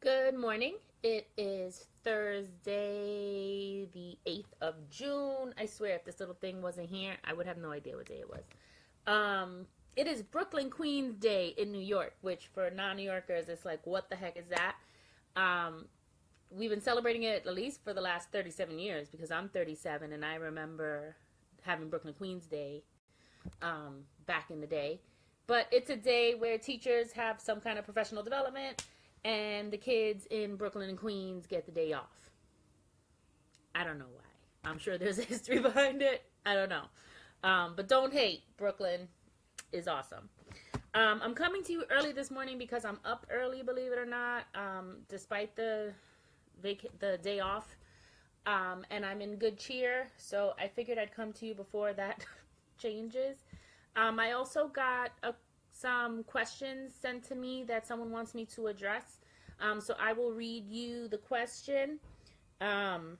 Good morning. It is Thursday, the 8th of June. I swear, if this little thing wasn't here, I would have no idea what day it was. It is Brooklyn Queens Day in New York, which for non-New Yorkers, it's like, what the heck is that? We've been celebrating it at least for the last 37 years because I'm 37 and I remember having Brooklyn Queens Day back in the day. But it's a day where teachers have some kind of professional development and the kids in Brooklyn and Queens get the day off. I don't know why. I'm sure there's a history behind it. I don't know. But don't hate. Brooklyn is awesome. I'm coming to you early this morning because I'm up early, believe it or not, despite the day off. And I'm in good cheer, so I figured I'd come to you before that changes. I also got some questions sent to me that someone wants me to address. So I will read you the question. Can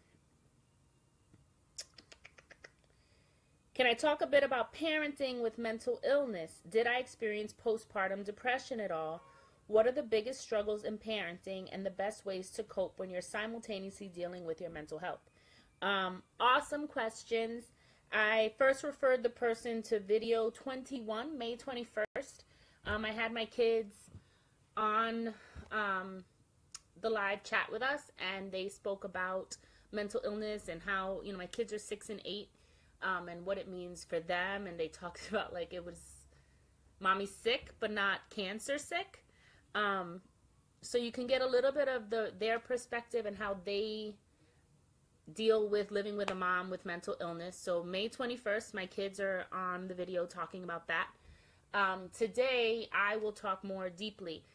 I talk a bit about parenting with mental illness? Did I experience postpartum depression at all? What are the biggest struggles in parenting and the best ways to cope when you're simultaneously dealing with your mental health? Awesome questions. I first referred the person to video 21, May 21st. I had my kids on the live chat with us, and they spoke about mental illness and how, my kids are 6 and 8, and what it means for them. And they talked about, like, it was mommy sick, but not cancer sick. So you can get a little bit of their perspective and how they deal with living with a mom with mental illness. So May 21st, my kids are on the video talking about that. Today, I will talk more deeply.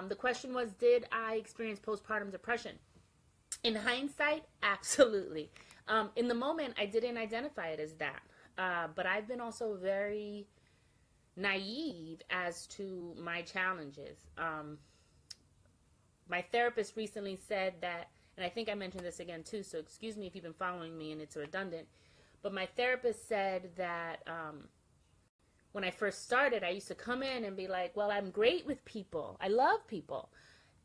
The question was, did I experience postpartum depression? In hindsight, absolutely. In the moment, I didn't identify it as that. But I've been also very naive as to my challenges. My therapist recently said that, and I think I mentioned this again too, so excuse me if you've been following me and it's redundant, but my therapist said that when I first started, I used to come in and be like, well, I'm great with people. I love people.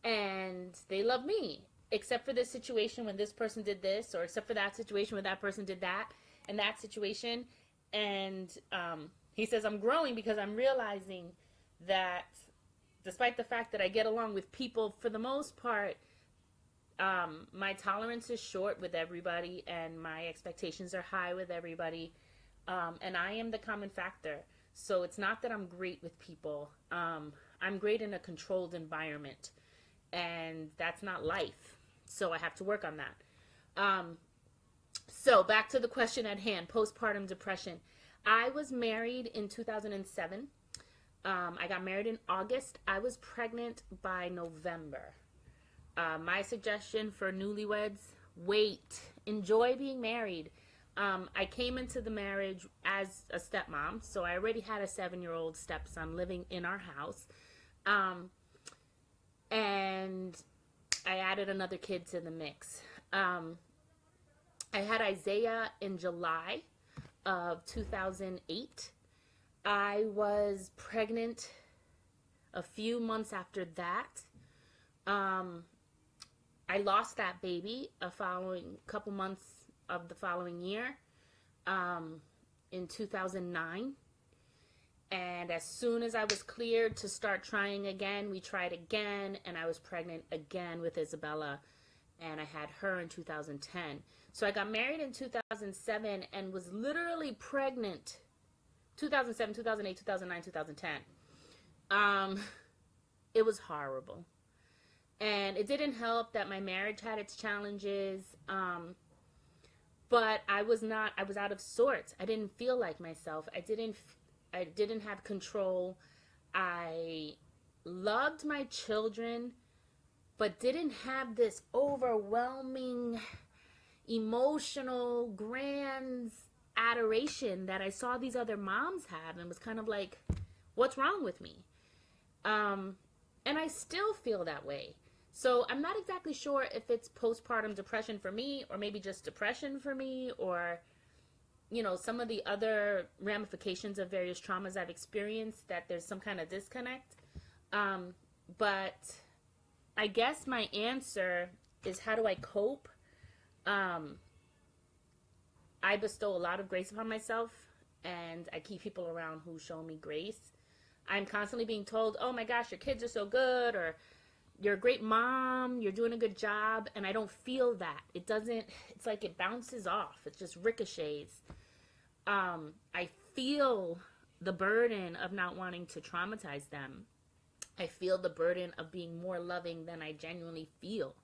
And they love me, except for this situation when this person did this, or except for that situation when that person did that, and that situation. And he says, I'm growing because I'm realizing that despite the fact that I get along with people for the most part, my tolerance is short with everybody and my expectations are high with everybody. And I am the common factor. So it's not that I'm great with people. I'm great in a controlled environment, and that's not life. So I have to work on that. So back to the question at hand, postpartum depression. I was married in 2007. I got married in August. I was pregnant by November. My suggestion for newlyweds, wait, enjoy being married. I came into the marriage as a stepmom, so I already had a 7-year-old stepson living in our house. And I added another kid to the mix. I had Isaiah in July of 2008. I was pregnant a few months after that. I lost that baby a couple months of the following year, in 2009. And as soon as I was cleared to start trying again, we tried again, and I was pregnant again with Isabella, and I had her in 2010. So I got married in 2007 and was literally pregnant 2007, 2008, 2009, 2010. It was horrible. And it didn't help that my marriage had its challenges. But I was out of sorts. I didn't feel like myself. I didn't have control. I loved my children, but didn't have this overwhelming, emotional, grand adoration that I saw these other moms have, and was kind of like, what's wrong with me? And I still feel that way. So I'm not exactly sure if it's postpartum depression for me, or maybe just depression for me, or, some of the other ramifications of various traumas I've experienced, that there's some kind of disconnect. But I guess my answer is, how do I cope? I bestow a lot of grace upon myself, and I keep people around who show me grace. I'm constantly being told, oh my gosh, your kids are so good, or you're a great mom, you're doing a good job, and I don't feel that. It doesn't, it's like it bounces off. It just ricochets. I feel the burden of not wanting to traumatize them. I feel the burden of being more loving than I genuinely feel.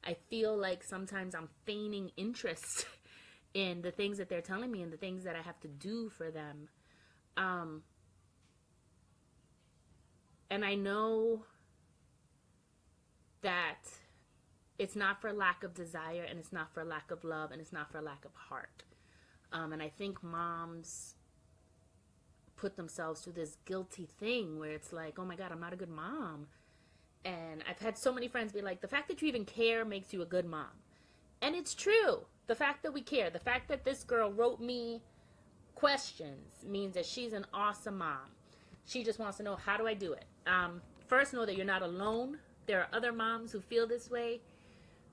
I feel like sometimes I'm feigning interest in the things that they're telling me and the things that I have to do for them. And I know that it's not for lack of desire, and it's not for lack of love, and it's not for lack of heart. And I think moms put themselves through this guilty thing where it's like, oh my God, I'm not a good mom. And I've had so many friends be like, the fact that you even care makes you a good mom. And it's true. The fact that we care, the fact that this girl wrote me questions means that she's an awesome mom. She just wants to know, how do I do it? First, know that you're not alone. There are other moms who feel this way.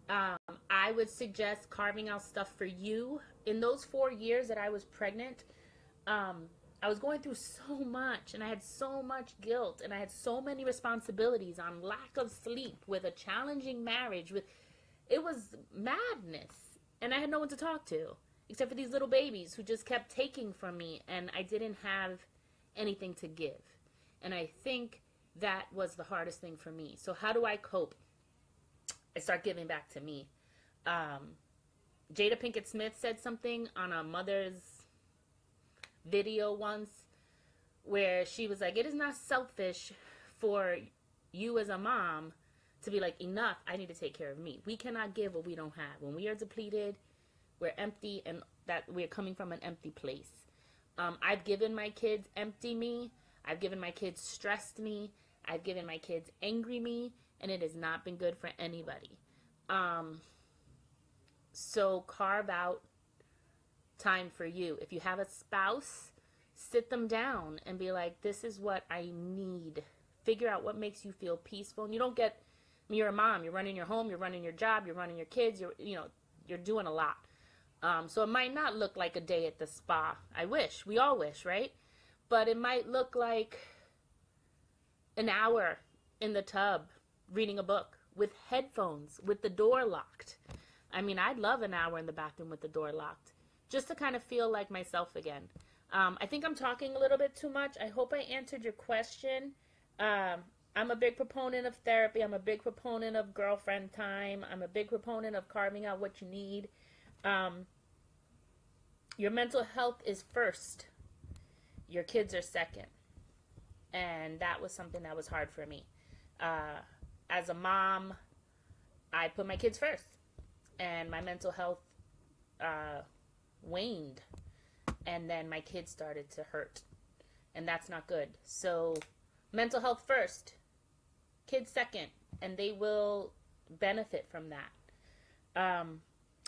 I would suggest carving out stuff for you. In those 4 years that I was pregnant, I was going through so much, and I had so much guilt, and I had so many responsibilities, on lack of sleep, with a challenging marriage. It was madness, and I had no one to talk to, except for these little babies who just kept taking from me, and I didn't have anything to give. And I think that was the hardest thing for me. So how do I cope? I start giving back to me. Jada Pinkett Smith said something on a mother's video once where she was like, it is not selfish for you as a mom to be like, enough, I need to take care of me. We cannot give what we don't have. When we are depleted, we're empty, and that we're coming from an empty place. I've given my kids empty me. I've given my kids stressed me. I've given my kids angry me, and it has not been good for anybody. So carve out time for you. If you have a spouse, sit them down and be like, this is what I need. Figure out what makes you feel peaceful. And you don't get, I mean, you're a mom, you're running your home, you're running your job, you're running your kids, you're doing a lot. So it might not look like a day at the spa. I wish, we all wish, right? But it might look like an hour in the tub reading a book with headphones, with the door locked. I mean, I'd love an hour in the bathroom with the door locked, just to kind of feel like myself again. I think I'm talking a little bit too much. I hope I answered your question. I'm a big proponent of therapy. I'm a big proponent of girlfriend time. I'm a big proponent of carving out what you need. Your mental health is first. Your kids are second. And that was something that was hard for me. As a mom, I put my kids first. And my mental health waned. And then my kids started to hurt. And that's not good. So mental health first. Kids second. And they will benefit from that.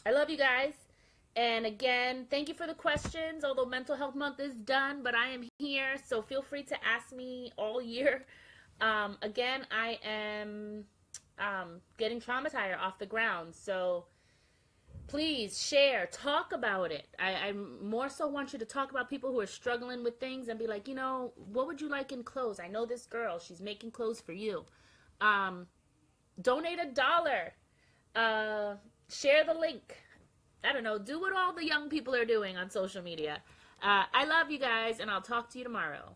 I love you guys. And again, thank you for the questions. Although Mental Health Month is done, but I am here. So feel free to ask me all year. Again, I am getting Traumattire off the ground. So please share, talk about it. I more so want you to talk about people who are struggling with things and be like, what would you like in clothes? I know this girl, she's making clothes for you. Donate $1. Share the link. I don't know, do what all the young people are doing on social media. I love you guys, and I'll talk to you tomorrow.